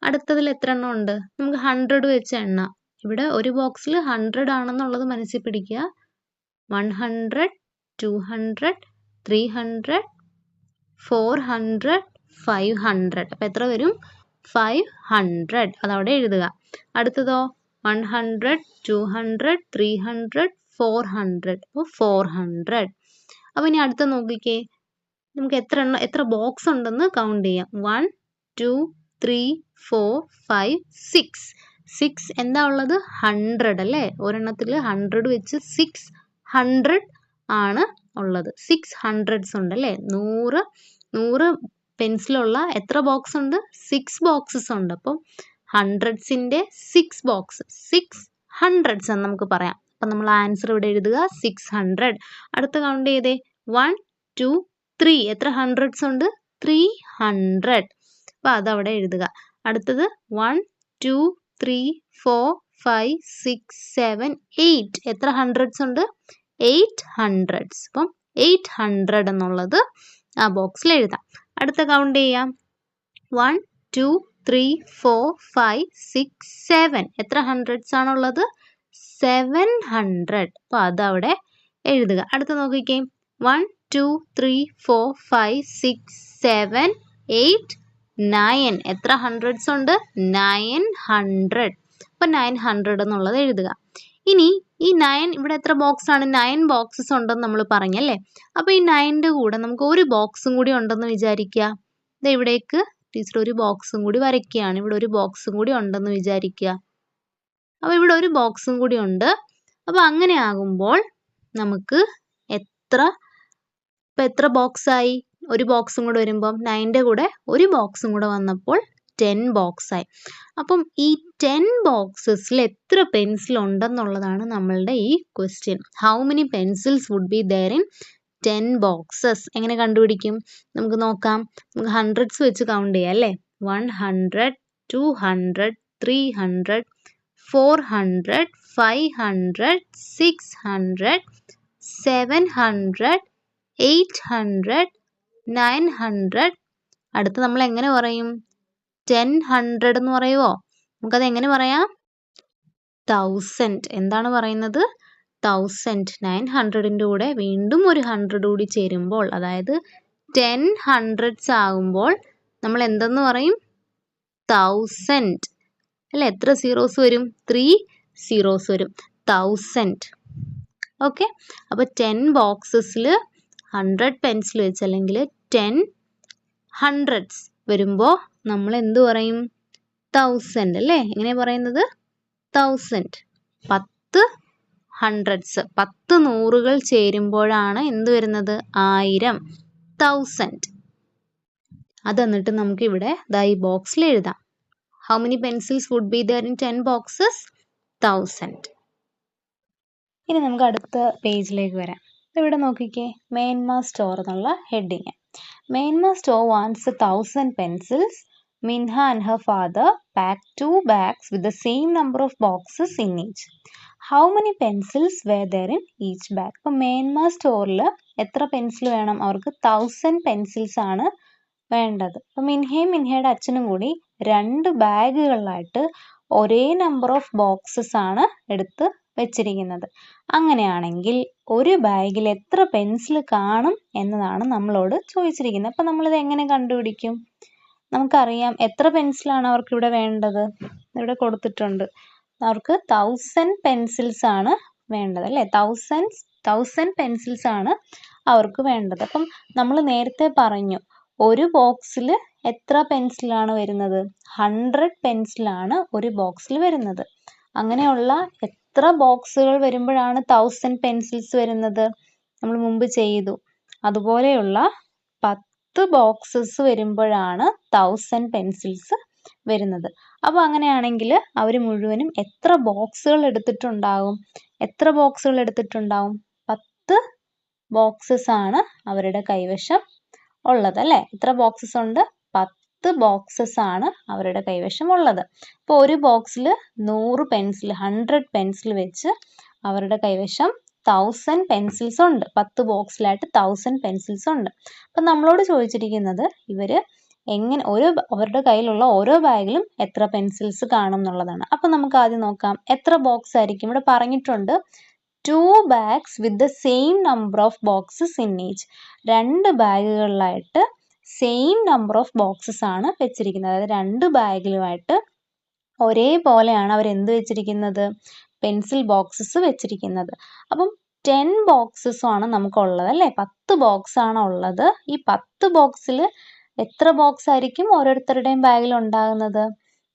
അടുത്തതിൽ എത്ര എണ്ണം ഉണ്ട്? നമുക്ക് 100 വെച്ച് എണ്ണാം. ഇവിടെ ഒരു ബോക്സിൽ 100 ആണെന്നുള്ളത് മനസ്സിൽ പിടിക്കുക. 100, 200, 300, 400, 500. അപ്പോൾ എത്ര വരും? 500. അതവിടെ എഴുതുക. അടുത്തതോ 100, 200, 300, 400. അപ്പോൾ 400. അപ്പോൾ ഇനി അടുത്ത നോക്കിക്കേ, നമുക്ക് എത്ര ബോക്സ് ഉണ്ടെന്ന് കൗണ്ട് ചെയ്യാം. 1, 2, 3, 4, 5, 6. 6 എന്താ ഉള്ളത്? 100 അല്ലേ? ഒരെണ്ണത്തിൽ 100 വെച്ച് 600 ആണ് ഉള്ളത്. 600s ഉണ്ട് അല്ലേ? 100 പെൻസിലുള്ള എത്ര ബോക്സ് ഉണ്ട്? 6 ബോക്സസ് ഉണ്ട്. അപ്പോൾ 100ന്റെ 6 ബോക്സ്, 600s എന്ന് നമുക്ക് പറയാം. അപ്പം നമ്മൾ ആൻസർ ഇവിടെ എഴുതുക 600. അടുത്ത കൗണ്ട് ചെയ്തേ, 1, 2, 3. എത്ര 100s ഉണ്ട്? 300. അപ്പോൾ അതവിടെ എഴുതുക. അടുത്തത് 1, 2, 3, 4, 5, 6, 7, 8. എത്ര 100s ഉണ്ട്? 800s. അപ്പം 800 എന്നുള്ളത് ആ ബോക്സിൽ എഴുതാം. അടുത്ത കൗണ്ട് ചെയ്യാം. 1, 2, 3, 4, 5, 6, 7. എത്ര 100s ആണുള്ളത്? 700. അപ്പോൾ അതവിടെ എഴുതുക. അടുത്ത നോക്കിക്കേ, 1, 2, 3, 4, 5, 6, 7, 8, 9. എത്ര 100s ഉണ്ട്? 900. അപ്പോൾ 900 എന്നുള്ളത് എഴുതുക. ഇനി ഈ 9 ഇവിടെ എത്ര ബോക്സ് ആണ്? 9 ബോക്സസ് ഉണ്ടെന്ന് നമ്മൾ പറഞ്ഞല്ലേ? അപ്പോൾ ഈ 9ന്റെ കൂടെ നമുക്ക് ഒരു ബോക്സും കൂടി ഉണ്ടെന്ന് വിചാരിക്കുക. ഇത് ഇവിടേക്ക് ടീച്ചർ ഒരു ബോക്സും കൂടി വരയ്ക്കുകയാണ്. ഇവിടെ ഒരു ബോക്സും കൂടി ഉണ്ടെന്ന് വിചാരിക്കുക. അപ്പോൾ ഇവിടെ ഒരു ബോക്സും കൂടി ഉണ്ട്. അപ്പോൾ അങ്ങനെ ആകുമ്പോൾ നമുക്ക് എത്ര ബോക്സ് ആയി? ഒരു ബോക്സും കൂടെ വരുമ്പോൾ 9ന്റെ കൂടെ ഒരു ബോക്സും കൂടെ വന്നപ്പോൾ 10 ബോക്സ് ആയി. അപ്പം ഈ 10 ബോക്സസിൽ എത്ര പെൻസിൽ ഉണ്ടെന്നുള്ളതാണ് നമ്മളുടെ ഈ question. How many pencils would be there in 10 boxes? എങ്ങനെ കണ്ടുപിടിക്കും? നമുക്ക് നോക്കാം. നമുക്ക് 100s വെച്ച് കൗണ്ട് ചെയ്യാം അല്ലേ? 100, 200, 300, 400, 500, 600, 700, 800, 900. അടുത്ത് നമ്മൾ എങ്ങനെ പറയും? 1000 എന്ന് പറയുമോ? നമുക്കത് എങ്ങനെ പറയാം? 1000. എന്താണ് പറയുന്നത്? 1000. 900ന്റെ കൂടെ വീണ്ടും ഒരു 100 കൂടി ചേരുമ്പോൾ, അതായത് 10 100s ആകുമ്പോൾ നമ്മൾ എന്തെന്ന് പറയും? 1000 അല്ലേ? എത്ര സീറോസ് വരും? 3 zeros വരും. 1000. ഓക്കെ. അപ്പോൾ 10 ബോക്സസിൽ 100 പെൻസിൽ വെച്ച് അല്ലെങ്കിൽ 10 100s വരുമ്പോൾ നമ്മൾ എന്ത് പറയും? 1000 അല്ലേ? എങ്ങനെ പറയുന്നത്? 1000. 10 100s, 10 നൂറുകൾ ചേരുമ്പോഴാണ് എന്ത് വരുന്നത്? 1000. 1000. അത് എന്നിട്ട് നമുക്ക് ഇവിടെ ഈ ബോക്സിൽ എഴുതാം. How many pencils would be there in 10 boxes? 1000. ഇനി നമുക്ക് അടുത്ത പേജിലേക്ക് വരാം. ഇവിടെ നോക്കിക്കേ, മെയിൻമ സ്റ്റോർ എന്നുള്ള ഹെഡിങ്. മെയിൻമ store wants 1000 pencils Minha and her father pack 2 bags with the same number of boxes in each. How many pencils were there in each bag? അപ്പോൾ മേന്മ സ്റ്റോറിൽ എത്ര പെൻസിൽ വേണം? അവർക്ക് 1000 പെൻസിൽസ് ആണ് വേണ്ടത്. അപ്പോൾ മിൻഹയും മിൻഹയുടെ അച്ഛനും കൂടി 2 ബാഗുകളിലായിട്ട് ഒരേ നമ്പർ ഓഫ് ബോക്സസ് ആണ് എടുത്ത് വെച്ചിരിക്കുന്നത്. അങ്ങനെയാണെങ്കിൽ ഒരു ബാഗിൽ എത്ര പെൻസിൽ കാണും എന്നതാണ് നമ്മളോട് ചോദിച്ചിരിക്കുന്നത്. അപ്പോൾ നമ്മളിത് എങ്ങനെ കണ്ടുപിടിക്കും? നമുക്കറിയാം എത്ര പെൻസിലാണ് അവർക്ക് ഇവിടെ വേണ്ടത്. ഇവിടെ കൊടുത്തിട്ടുണ്ട്. അവർക്ക് 1000 പെൻസിൽസ് ആണ് വേണ്ടത് അല്ലേ? 1000 പെൻസിൽസ് ആണ് അവർക്ക് വേണ്ടത്. അപ്പം നമ്മൾ നേരത്തെ പറഞ്ഞു ഒരു ബോക്സിൽ എത്ര പെൻസിലാണ് വരുന്നത്? 100 പെൻസിലാണ് ഒരു ബോക്സിൽ വരുന്നത്. അങ്ങനെയുള്ള എത്ര ബോക്സുകൾ വരുമ്പോഴാണ് 1000 പെൻസിൽസ് വരുന്നത്? നമ്മൾ മുമ്പ് ചെയ്തു. അതുപോലെയുള്ള 10 ബോക്സസ് വരുമ്പോഴാണ് 1000 പെൻസിൽസ് വരുന്നത്. അപ്പോൾ അങ്ങനെയാണെങ്കിൽ അവർ മുഴുവനും എത്ര ബോക്സുകൾ എടുത്തിട്ടുണ്ടാകും? 10 ബോക്സസ് ആണ് അവരുടെ കൈവശം ഉള്ളത് അല്ലേ? എത്ര ബോക്സസ് ഉണ്ട്? 10 ബോക്സസ് ആണ് അവരുടെ കൈവശം ഉള്ളത്. അപ്പോൾ ഒരു ബോക്സിൽ 100 പെൻസിൽ വെച്ച് അവരുടെ കൈവശം 1000 പെൻസിൽസ് ഉണ്ട്. 10 ബോക്സിലായിട്ട് 1000 പെൻസിൽസ് ഉണ്ട്. അപ്പം നമ്മളോട് ചോദിച്ചിരിക്കുന്നത് ഇവർ എങ്ങനെ അവരുടെ കയ്യിലുള്ള ഓരോ ബാഗിലും എത്ര പെൻസിൽസ് കാണും എന്നുള്ളതാണ്. അപ്പം നമുക്ക് ആദ്യം നോക്കാം എത്ര ബോക്സ് ആയിരിക്കും. ഇവിടെ പറഞ്ഞിട്ടുണ്ട് 2 bags with the same number of boxes in each. 2 ബാഗുകളിലായിട്ട് സെയിം നമ്പർ ഓഫ് ബോക്സസ് ആണ് വെച്ചിരിക്കുന്നത്. അതായത് 2 ബാഗിലുമായിട്ട് ഒരേപോലെയാണ് അവർ എന്ത് വെച്ചിരിക്കുന്നത്? പെൻസിൽ ബോക്സസ് വെച്ചിരിക്കുന്നത്. അപ്പം 10 ബോക്സസ് ആണ് നമുക്കുള്ളത് അല്ലേ? 10 ബോക്സ് ആണ് ഉള്ളത്. ഈ 10 ബോക്സിൽ എത്ര ബോക്സ് ആയിരിക്കും ഓരോരുത്തരുടെയും ബാഗിൽ ഉണ്ടാകുന്നത്?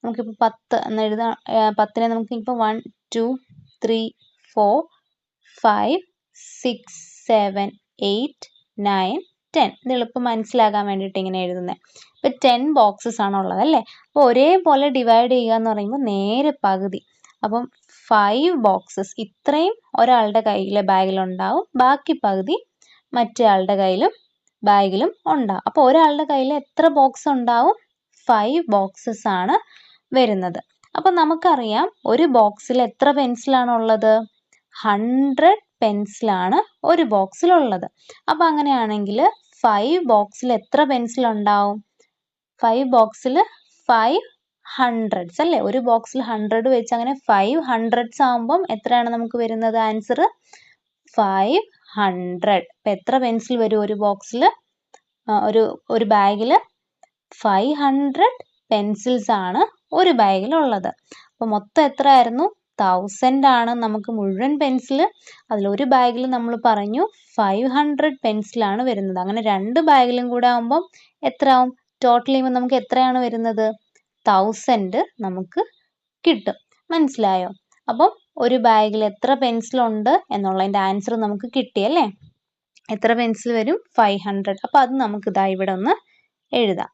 നമുക്കിപ്പോൾ 10 എന്ന് എഴുതാം. 10നെ നമുക്കിപ്പോൾ 1 2 3 4 5 6 7 8 9 10. ഇത് എളുപ്പം മനസ്സിലാകാൻ വേണ്ടിയിട്ട് ഇങ്ങനെ എഴുതുന്നത്. ഇപ്പം 10 ബോക്സസ് ആണ് ഉള്ളത് അല്ലേ? അപ്പോൾ ഒരേപോലെ ഡിവൈഡ് ചെയ്യുക എന്ന് പറയുമ്പോൾ നേരെ പകുതി. അപ്പം 5 ബോക്സസ് ഇത്രയും ഒരാളുടെ ബാഗിലുണ്ടാവും. ബാക്കി പകുതി മറ്റേ ആളുടെ ബാഗിലും ഉണ്ടാവും. അപ്പോൾ ഒരാളുടെ കയ്യിൽ എത്ര ബോക്സ് ഉണ്ടാവും? 5 ബോക്സസ് ആണ് വരുന്നത്. അപ്പം നമുക്കറിയാം ഒരു ബോക്സിൽ എത്ര പെൻസിലാണ് ഉള്ളത്? 100 പെൻസിലാണ് ഒരു ബോക്സിലുള്ളത്. അപ്പം അങ്ങനെയാണെങ്കിൽ 5 ബോക്സിൽ എത്ര പെൻസിൽ ഉണ്ടാവും? 5 ബോക്സിൽ 5 ഹൺഡ്രഡ്സ് അല്ലേ? ഒരു ബോക്സിൽ 100 വെച്ച് അങ്ങനെ 5 ഹൺഡ്രഡ്സ് ആകുമ്പം എത്രയാണ് നമുക്ക് വരുന്നത് ആൻസർ? 500. അപ്പം എത്ര പെൻസിൽ വരും ഒരു ബോക്സിൽ? ഒരു ബാഗിൽ 500 പെൻസിൽസ് ആണ് ഒരു ബാഗിലുള്ളത്. അപ്പോൾ മൊത്തം എത്ര ആയിരുന്നു? 1000 ആണ് നമുക്ക് മുഴുവൻ പെൻസിൽ. അതിലൊരു ബാഗിൽ നമ്മൾ പറഞ്ഞു 500 പെൻസിലാണ് വരുന്നത്. അങ്ങനെ 2 ബാഗിലും കൂടെ ആകുമ്പം എത്ര ആവും? ടോട്ടൽ ചെയ്യുമ്പോൾ നമുക്ക് എത്രയാണ് വരുന്നത്? 1000 നമുക്ക് കിട്ടും. മനസ്സിലായോ? അപ്പം ഒരു ബാഗിൽ എത്ര പെൻസിലുണ്ട് എന്നുള്ളതിൻ്റെ ആൻസർ നമുക്ക് കിട്ടിയല്ലേ? എത്ര പെൻസിൽ വരും? 500. അപ്പോൾ അത് നമുക്ക് ഇവിടെ ഒന്ന് എഴുതാം.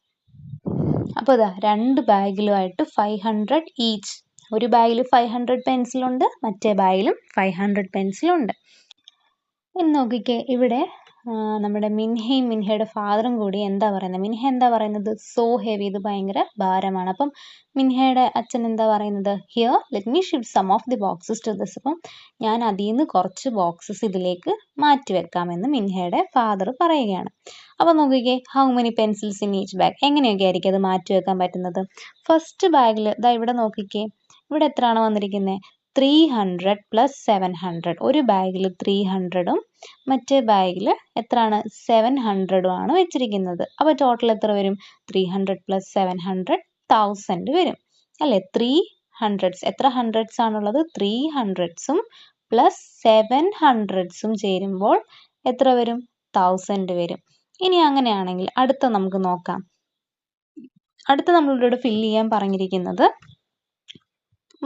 അപ്പോൾ 2 ബാഗിലുമായിട്ട് 500 ഈച്ച്. ഒരു ബാഗിൽ 500 പെൻസിലുണ്ട്, മറ്റേ ബാഗിലും 500 പെൻസിലുണ്ട്. ഇനി നോക്കിക്കേ, ഇവിടെ നമ്മുടെ മിൻഹയുടെ ഫാദറും കൂടി എന്താ പറയുന്നത്? മിൻഹ എന്താ പറയുന്നത്? സോ ഹെവി, ഇത് ഭയങ്കര ഭാരമാണ്. അപ്പം മിൻഹയുടെ അച്ഛൻ എന്താ പറയുന്നത്? Here let me shift some of the boxes to this. അപ്പം ഞാൻ അതിൽ നിന്ന് കുറച്ച് ബോക്സസ് ഇതിലേക്ക് മാറ്റി വെക്കാമെന്ന് മിൻഹയുടെ ഫാദർ പറയുകയാണ്. അപ്പം നോക്കിക്കേ, how many pencils in each bag. എങ്ങനെയൊക്കെ ആയിരിക്കും അത് മാറ്റി വെക്കാൻ പറ്റുന്നത്? ഫസ്റ്റ് ബാഗിൽ ഇവിടെ നോക്കിക്കേ, ഇവിടെ എത്രയാണ് വന്നിരിക്കുന്നത്? 300 + 700. ഒരു ബാഗിൽ 300ഉം മറ്റേ ബാഗിൽ എത്രയാണ്? 700ഉം ആണ് വെച്ചിരിക്കുന്നത്. അപ്പോൾ ടോട്ടൽ എത്ര വരും? 300 + 700 1000 വരും അല്ലേ? 300s. എത്ര ഹൺഡ്രഡ്സ് ആണുള്ളത്? 300സും പ്ലസ് 700സും ചേരുമ്പോൾ എത്ര വരും? 1000 വരും. ഇനി അങ്ങനെയാണെങ്കിൽ അടുത്ത നമുക്ക് നോക്കാം. അടുത്ത നമ്മളിവിടെ ഫില്ല് ചെയ്യാൻ പറഞ്ഞിരിക്കുന്നത്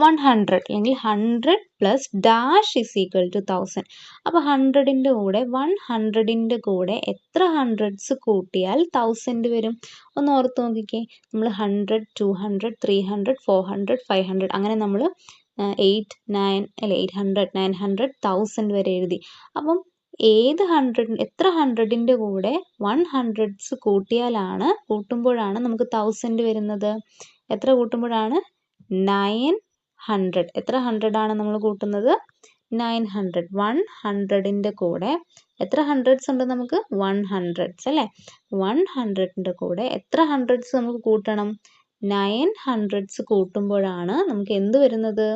100 അല്ലെങ്കിൽ 100 + ഡാഷ് = 1000. അപ്പോൾ 100ൻ്റെ കൂടെ 100ൻ്റെ കൂടെ എത്ര ഹൺഡ്രഡ്സ് കൂട്ടിയാൽ 1000 വരും? ഒന്ന് ഓർത്ത് നോക്കിക്കേ. നമ്മൾ 100 200 300 400 500 അങ്ങനെ നമ്മൾ 800 900 1000 വരെ എഴുതി. അപ്പം ഏത് 100 എത്ര 100ൻ്റെ കൂടെ 100s കൂട്ടുമ്പോഴാണ് നമുക്ക് 1000 വരുന്നത്? എത്ര കൂട്ടുമ്പോഴാണ്? 900. എത്ര 100 ആണ് നമ്മൾ കൂട്ടുന്നത്? 900. 100ൻ്റെ കൂടെ എത്ര 100s ഉണ്ട് നമുക്ക്? 100s അല്ലേ? 100ൻ്റെ കൂടെ എത്ര 100s നമുക്ക് കൂട്ടണം? 900s കൂട്ടുമ്പോഴാണ് നമുക്ക് എന്ത് വരുന്നത്?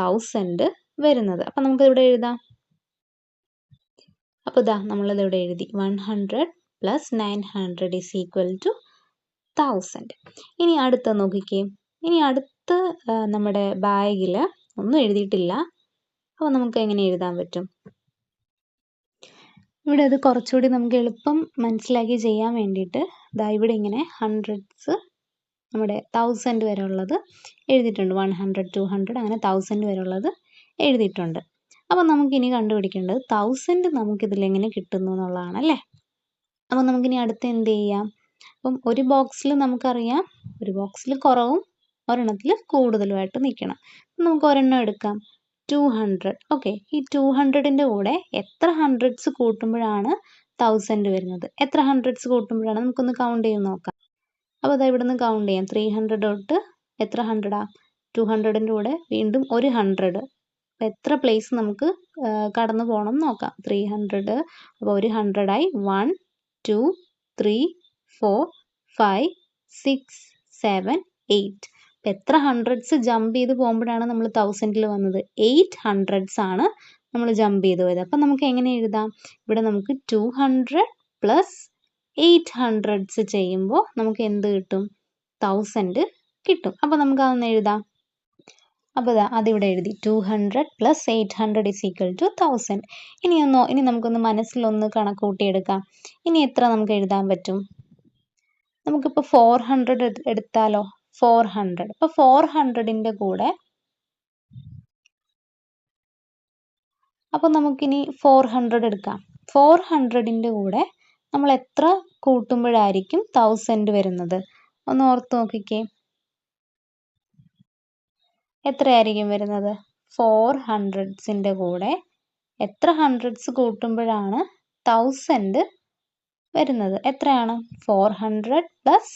1000 വരുന്നത്. അപ്പം നമുക്ക് ഇവിടെ എഴുതാം. അപ്പോൾ ഇതാ നമ്മളിത് ഇവിടെ എഴുതി. 100 + 900 = 1000. ഇനി അടുത്ത നോക്കിക്കേ. ഇനി അടുത്ത നമ്മുടെ ബാഗിൽ ഒന്നും എഴുതിയിട്ടില്ല. അപ്പോൾ നമുക്ക് എങ്ങനെ എഴുതാൻ പറ്റും? ഇവിടെ അത് കുറച്ചുകൂടി നമുക്ക് എളുപ്പം മനസ്സിലാക്കി ചെയ്യാൻ വേണ്ടിയിട്ട് ദാ ഇവിടെ ഇങ്ങനെ 100s നമ്മുടെ 1000 വരെ ഉള്ളത് എഴുതിയിട്ടുണ്ട്. 100, 200 അങ്ങനെ 1000 വരെ ഉള്ളത് എഴുതിയിട്ടുണ്ട്. അപ്പം നമുക്കിനി കണ്ടുപിടിക്കേണ്ടത് 1000 നമുക്കിതിലെങ്ങനെ കിട്ടുന്നു എന്നുള്ളതാണ് അല്ലേ? അപ്പം നമുക്കിനി അടുത്ത് എന്ത് ചെയ്യാം? അപ്പം ഒരു ബോക്സിൽ നമുക്കറിയാം ഒരു ബോക്സിൽ കുറവും ഒരെണ്ണത്തിൽ കൂടുതലുമായിട്ട് നിൽക്കണം. നമുക്ക് ഒരെണ്ണം എടുക്കാം. 200. ഓക്കെ, ഈ 200ൻ്റെ കൂടെ എത്ര 100s കൂട്ടുമ്പോഴാണ് 1000 വരുന്നത്? എത്ര 100s കൂട്ടുമ്പോഴാണ്? നമുക്കൊന്ന് കൗണ്ട് ചെയ്ത് നോക്കാം. അപ്പോൾ അതാ ഇവിടെ നിന്ന് കൗണ്ട് ചെയ്യാം. 300 തൊട്ട് എത്ര 100ആ? 200ൻ്റെ കൂടെ വീണ്ടും ഒരു 100. അപ്പോൾ എത്ര പ്ലേസ് നമുക്ക് കടന്നു പോകണം നോക്കാം. 300 അപ്പോൾ ഒരു 100ആയി. 1, 2, 3, 4, 5, 6, 7, 8. അപ്പോൾ എത്ര 100s ജമ്പ് ചെയ്ത് പോകുമ്പോഴാണ് നമ്മൾ 1000ൽ വന്നത്? 800s ആണ് നമ്മൾ ജമ്പ് ചെയ്ത് പോയത്. അപ്പം നമുക്ക് എങ്ങനെ എഴുതാം? ഇവിടെ നമുക്ക് 200 + 800s ചെയ്യുമ്പോൾ നമുക്ക് എന്ത് കിട്ടും? 1000 കിട്ടും. അപ്പോൾ നമുക്ക് അതൊന്ന് എഴുതാം. അപ്പോൾ അതിവിടെ എഴുതി. 200 + 800 = 1000. ഇനി നമുക്കൊന്ന് മനസ്സിലൊന്ന് കണക്ക് കൂട്ടിയെടുക്കാം. ഇനി എത്ര നമുക്ക് എഴുതാൻ പറ്റും? നമുക്കിപ്പോൾ 400 എടുത്താലോ? 400. അപ്പോൾ 400ൻ്റെ കൂടെ അപ്പോൾ നമുക്കിനി 400 എടുക്കാം. 400ൻ്റെ കൂടെ നമ്മൾ എത്ര കൂട്ടുമ്പോഴായിരിക്കും 1000 വരുന്നത്? ഒന്ന് ഓർത്ത് നോക്കിക്കേ. എത്രയായിരിക്കും വരുന്നത്? 400ൻ്റെ കൂടെ എത്ര 100s കൂട്ടുമ്പോഴാണ് 1000 വരുന്നത്? എത്രയാണ്? 400 +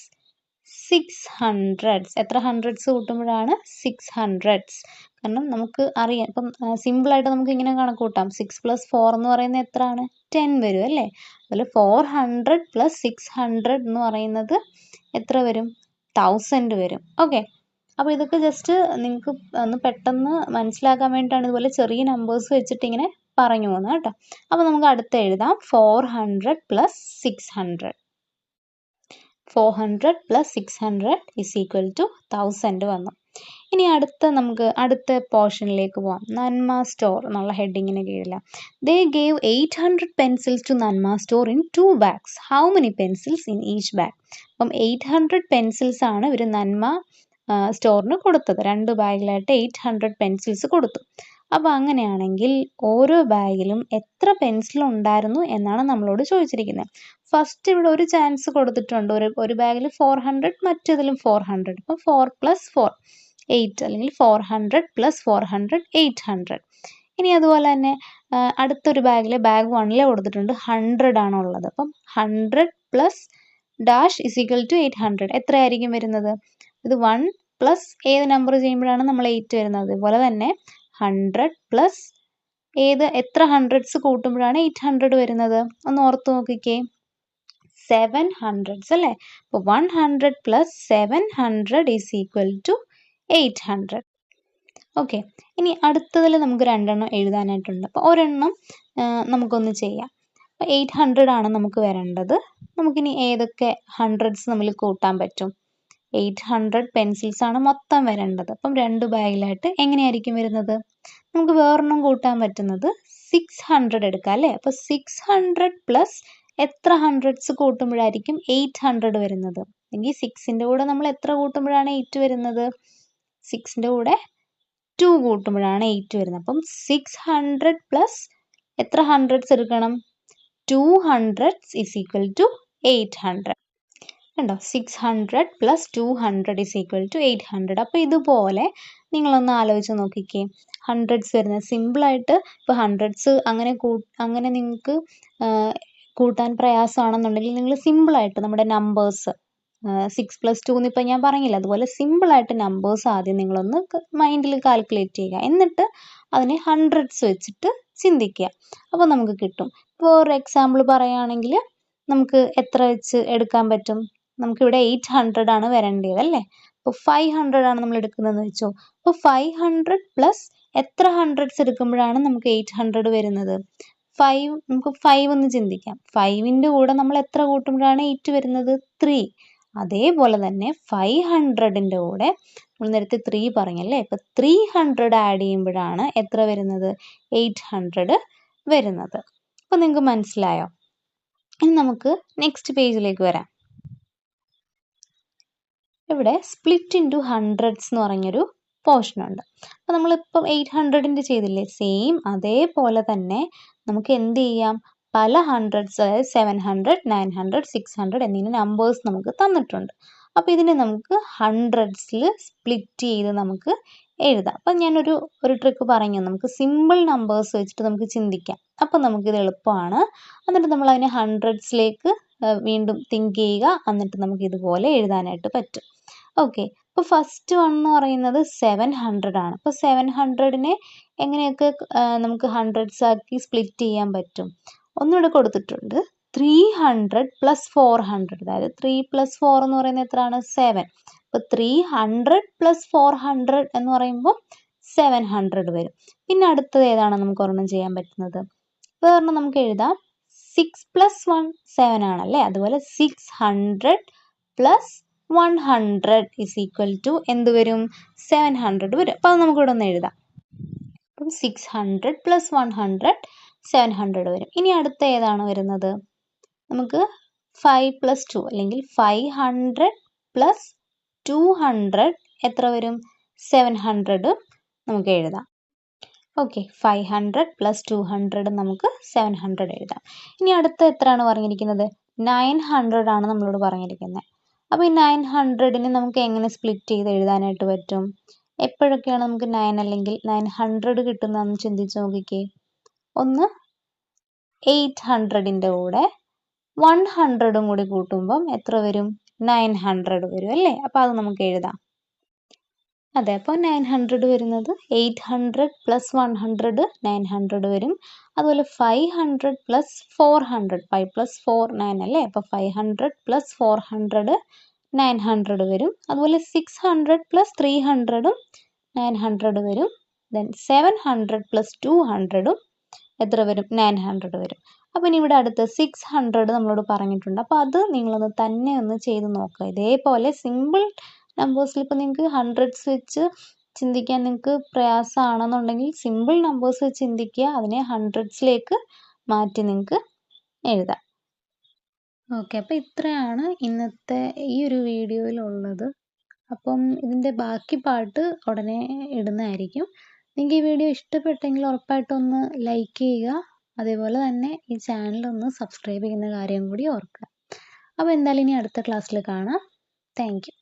600s. എത്ര 100s കൂട്ടുമ്പോഴാണ്? 600s. കാരണം നമുക്ക് അറിയാം. ഇപ്പം സിമ്പിളായിട്ട് നമുക്ക് ഇങ്ങനെ കണക്ക് കൂട്ടാം. 6 + 4 എന്ന് പറയുന്നത് എത്രയാണ്? 10 വരും അല്ലേ? അതുപോലെ 400 + 600 എന്ന് പറയുന്നത് എത്ര വരും? 1000 വരും. ഓക്കെ, അപ്പോൾ ഇതൊക്കെ ജസ്റ്റ് നിങ്ങൾക്ക് ഒന്ന് പെട്ടെന്ന് മനസ്സിലാക്കാൻ വേണ്ടിയിട്ടാണ് ഇതുപോലെ ചെറിയ നമ്പേഴ്സ് വെച്ചിട്ട് ഇങ്ങനെ പറഞ്ഞു പോകുന്നത് കേട്ടോ. അപ്പോൾ നമുക്ക് അടുത്ത എഴുതാം. 400 + 600. 400 + 600 = 1000 വന്നു. ഇനി നമുക്ക് അടുത്ത പോർഷനിലേക്ക് പോകാം. നന്മ സ്റ്റോർ എന്നുള്ള ഹെഡിങ്ങിന് കീഴിൽ ദേ ഗേവ് 800 pencils to നന്മ store in 2 bags. How many pencils in each bag? അപ്പം 800 പെൻസിൽസ് ആണ് ഇവർ നന്മ സ്റ്റോറിന് കൊടുത്തത്. 2 ബാഗിലായിട്ട് 800 പെൻസിൽസ് കൊടുത്തു. അപ്പോൾ അങ്ങനെയാണെങ്കിൽ ഓരോ ബാഗിലും എത്ര പെൻസിൽ ഉണ്ടായിരുന്നു എന്നാണ് നമ്മളോട് ചോദിച്ചിരിക്കുന്നത്. ഫസ്റ്റ് ഇവിടെ ഒരു ചാൻസ് കൊടുത്തിട്ടുണ്ട്. ഒരു ബാഗിൽ 400, മറ്റേതിലും 400. അപ്പം 4 + 4 8 അല്ലെങ്കിൽ 400 + 400 800. ഇനി അതുപോലെ തന്നെ അടുത്തൊരു ബാഗിൽ ബാഗ് 1ൽ കൊടുത്തിട്ടുണ്ട് 100 ആണുള്ളത്. അപ്പം 100 + ഡാഷ് = 800. എത്രയായിരിക്കും വരുന്നത്? ഇത് 1 + ഏത് നമ്പർ ചെയ്യുമ്പോഴാണ് നമ്മൾ 8 വരുന്നത്? അതുപോലെ തന്നെ 100 + എത്ര 100s കൂട്ടുമ്പോഴാണ് 800 വരുന്നത്? ഒന്ന് ഓർത്ത് നോക്കിക്കേ. 700s അല്ലേ? അപ്പോൾ 100 + 700 = 800. ഓക്കെ, ഇനി അടുത്തതിൽ നമുക്ക് 2 എണ്ണം എഴുതാനായിട്ടുണ്ട്. അപ്പോൾ ഒരെണ്ണം നമുക്കൊന്ന് ചെയ്യാം. അപ്പോൾ 800 ആണ് നമുക്ക് വരേണ്ടത്. നമുക്കിനി ഏതൊക്കെ 100s നമ്മൾ കൂട്ടാൻ പറ്റും? 800 പെൻസിൽസ് ആണ് മൊത്തം വരേണ്ടത്. അപ്പം 2 ബാഗിലായിട്ട് എങ്ങനെയായിരിക്കും വരുന്നത്? നമുക്ക് വേറൊരെണ്ണം കൂട്ടാൻ പറ്റുന്നത് 600 എടുക്കാം അല്ലേ? അപ്പോൾ 600 + എത്ര 100s കൂട്ടുമ്പോഴായിരിക്കും 800 വരുന്നത്? എങ്കിൽ 6ൻ്റെ കൂടെ നമ്മൾ എത്ര കൂട്ടുമ്പോഴാണ് 8 വരുന്നത്? 6ൻ്റെ കൂടെ 2 കൂട്ടുമ്പോഴാണ് 8 വരുന്നത്. അപ്പം 600 + എത്ര 100s എടുക്കണം? 200s = 800. കണ്ടോ 600 പ്ലസ് 200 ഇസ് ഈക്വൽ ടു 800. അപ്പോൾ ഇതുപോലെ നിങ്ങളൊന്ന് ആലോചിച്ച് നോക്കിക്കേ. ഹൺഡ്രഡ്സ് വരുന്നത് സിമ്പിളായിട്ട് ഇപ്പോൾ ഹൺഡ്രഡ്സ് അങ്ങനെ നിങ്ങൾക്ക് കൂട്ടാൻ പ്രയാസമാണെന്നുണ്ടെങ്കിൽ നിങ്ങൾ സിമ്പിളായിട്ട് നമ്മുടെ നമ്പേഴ്സ് 6 പ്ലസ് 2 എന്നിപ്പോൾ ഞാൻ പറഞ്ഞില്ല, അതുപോലെ സിമ്പിളായിട്ട് നമ്പേഴ്സ് ആദ്യം നിങ്ങളൊന്ന് മൈൻഡിൽ കാൽക്കുലേറ്റ് ചെയ്യുക. എന്നിട്ട് അതിനെ ഹൺഡ്രഡ്സ് വെച്ചിട്ട് ചിന്തിക്കുക. അപ്പോൾ നമുക്ക് കിട്ടും. ഇപ്പോൾ ഒരു എക്സാമ്പിൾ പറയുകയാണെങ്കിൽ നമുക്ക് എത്ര വെച്ച് എടുക്കാൻ പറ്റും? നമുക്കിവിടെ 800 ആണ് വരേണ്ടത് അല്ലേ? അപ്പോൾ 500 ആണ് നമ്മൾ എടുക്കുന്നതെന്ന് വെച്ചോ. അപ്പോൾ 500 പ്ലസ് എത്ര ഹൺഡ്രഡ്സ് എടുക്കുമ്പോഴാണ് നമുക്ക് 800 വരുന്നത്? നമുക്ക് 5 ഒന്ന് ചിന്തിക്കാം. 5ൻ്റെ കൂടെ നമ്മൾ എത്ര കൂട്ടുമ്പോഴാണ് 8 വരുന്നത്? 3. അതേപോലെ തന്നെ 500ൻ്റെ കൂടെ നമ്മൾ നേരത്തെ 3 പറഞ്ഞല്ലേ, അപ്പോൾ 300 ആഡ് ചെയ്യുമ്പോഴാണ് എത്ര വരുന്നത്? 800 വരുന്നത്. അപ്പോൾ നിങ്ങൾക്ക് മനസ്സിലായോ? ഇനി നമുക്ക് നെക്സ്റ്റ് പേജിലേക്ക് വരാം. ഇവിടെ സ്പ്ലിറ്റ് ഇൻറ്റു ഹൺഡ്രഡ്സ് എന്ന് പറഞ്ഞൊരു പോർഷൻ ഉണ്ട്. അപ്പോൾ നമ്മളിപ്പം 800ൻ്റെ ചെയ്തില്ലേ, സെയിം അതേപോലെ തന്നെ നമുക്ക് എന്ത് ചെയ്യാം? പല ഹൺഡ്രഡ്സ്, അതായത് 700, 900, 600 എന്നിങ്ങനെ നമ്പേഴ്സ് നമുക്ക് തന്നിട്ടുണ്ട്. അപ്പോൾ ഇതിനെ നമുക്ക് ഹൺഡ്രഡ്സിൽ സ്പ്ലിറ്റ് ചെയ്ത് നമുക്ക് എഴുതാം. അപ്പം ഞാനൊരു ട്രിക്ക് പറഞ്ഞു, നമുക്ക് സിമ്പിൾ നമ്പേഴ്സ് വെച്ചിട്ട് നമുക്ക് ചിന്തിക്കാം. അപ്പം നമുക്കിത് എളുപ്പമാണ്. എന്നിട്ട് നമ്മൾ അതിനെ ഹൺഡ്രഡ്സിലേക്ക് വീണ്ടും തിങ്ക് ചെയ്യുക. എന്നിട്ട് നമുക്ക് ഇതുപോലെ എഴുതാനായിട്ട് പറ്റും. ഓക്കെ, അപ്പോൾ ഫസ്റ്റ് വൺ എന്ന് പറയുന്നത് 700 ആണ്. അപ്പോൾ 700നെ എങ്ങനെയൊക്കെ നമുക്ക് ഹൺഡ്രഡ്സ് ആക്കി സ്പ്ലിറ്റ് ചെയ്യാൻ പറ്റും? ഒന്നുകൂടെ കൊടുത്തിട്ടുണ്ട്, 300 പ്ലസ് 400, അതായത് 3 പ്ലസ് 4 എന്ന് പറയുന്നത് എത്രയാണ്? 7. അപ്പോൾ 300 പ്ലസ് 400 എന്ന് പറയുമ്പോൾ 700 വരും. പിന്നെ അടുത്തത് ഏതാണ് നമുക്ക് ഒരെണ്ണം ചെയ്യാൻ പറ്റുന്നത്? വേറൊരെണ്ണം നമുക്ക് എഴുതാം, 6 പ്ലസ് 1 7 ആണല്ലേ, അതുപോലെ 600 പ്ലസ് 100 ഇസ് ഈക്വൽ ടു എന്ത് വരും? 700 വരും. അപ്പോൾ അത് നമുക്കിവിടെ ഒന്ന് എഴുതാം. അപ്പം 600 പ്ലസ് 100 700 വരും. ഇനി അടുത്ത ഏതാണ് വരുന്നത്? നമുക്ക് 5 പ്ലസ് 2 അല്ലെങ്കിൽ 500 പ്ലസ് 200 എത്ര വരും? 700 നമുക്ക് എഴുതാം. ഓക്കെ, 500 പ്ലസ് 200 നമുക്ക് 700 എഴുതാം. ഇനി അടുത്ത എത്രയാണ് പറഞ്ഞിരിക്കുന്നത്? 900 ആണ് നമ്മളോട് പറഞ്ഞിരിക്കുന്നത്. അപ്പോൾ ഈ 900നെ നമുക്ക് എങ്ങനെ സ്പ്ലിറ്റ് ചെയ്ത് എഴുതാനായിട്ട് പറ്റും? എപ്പോഴൊക്കെയാണ് നമുക്ക് 9 അല്ലെങ്കിൽ 900 കിട്ടുന്നതെന്ന് ചിന്തിച്ച് നോക്കിക്കേ. ഒന്ന് 800ൻ്റെ കൂടെ 100ഉം കൂടി കൂട്ടുമ്പം എത്ര വരും? 900 വരും അല്ലേ? അപ്പോൾ അത് നമുക്ക് എഴുതാം. അതെ, അപ്പോൾ 900 വരുന്നത് 800 പ്ലസ് 100 900 വരും. അതുപോലെ 500 പ്ലസ് 400, 5 പ്ലസ് 4 9 അല്ലേ? അപ്പോൾ 500 പ്ലസ് 400 900 വരും. അതുപോലെ 600 പ്ലസ് 300ഉം 900 വരും. ദെൻ 700 പ്ലസ് 200ഉം എത്ര വരും? 900 വരും. അപ്പം ഇനി ഇവിടെ അടുത്ത് 600 നമ്മളോട് പറഞ്ഞിട്ടുണ്ട്. അപ്പോൾ അത് നിങ്ങളൊന്ന് തന്നെ ഒന്ന് ചെയ്ത് നോക്കുക. ഇതേപോലെ സിമ്പിൾ നമ്പേഴ്സിൽ ഇപ്പോൾ നിങ്ങൾക്ക് ഹൺഡ്രഡ്സ് വെച്ച് ചിന്തിക്കാൻ നിങ്ങൾക്ക് പ്രയാസമാണെന്നുണ്ടെങ്കിൽ സിമ്പിൾ നമ്പേഴ്സ് വെച്ച് ചിന്തിക്കുക, അതിനെ ഹൺഡ്രഡ്സിലേക്ക് മാറ്റി നിങ്ങൾക്ക് എഴുതാം. ഓക്കെ, അപ്പോൾ ഇത്രയാണ് ഇന്നത്തെ ഈ ഒരു വീഡിയോയിലുള്ളത്. അപ്പം ഇതിൻ്റെ ബാക്കി പാർട്ട് ഉടനെ ഇടുന്നതായിരിക്കും. നിങ്ങൾക്ക് ഈ വീഡിയോ ഇഷ്ടപ്പെട്ടെങ്കിൽ ഉറപ്പായിട്ടൊന്ന് ലൈക്ക് ചെയ്യുക. അതേപോലെ തന്നെ ഈ ചാനലൊന്ന് സബ്സ്ക്രൈബ് ചെയ്യുന്ന കാര്യം കൂടി ഓർക്കുക. അപ്പോൾ എന്തായാലും ഇനി അടുത്ത ക്ലാസ്സിൽ കാണാം. Thank you.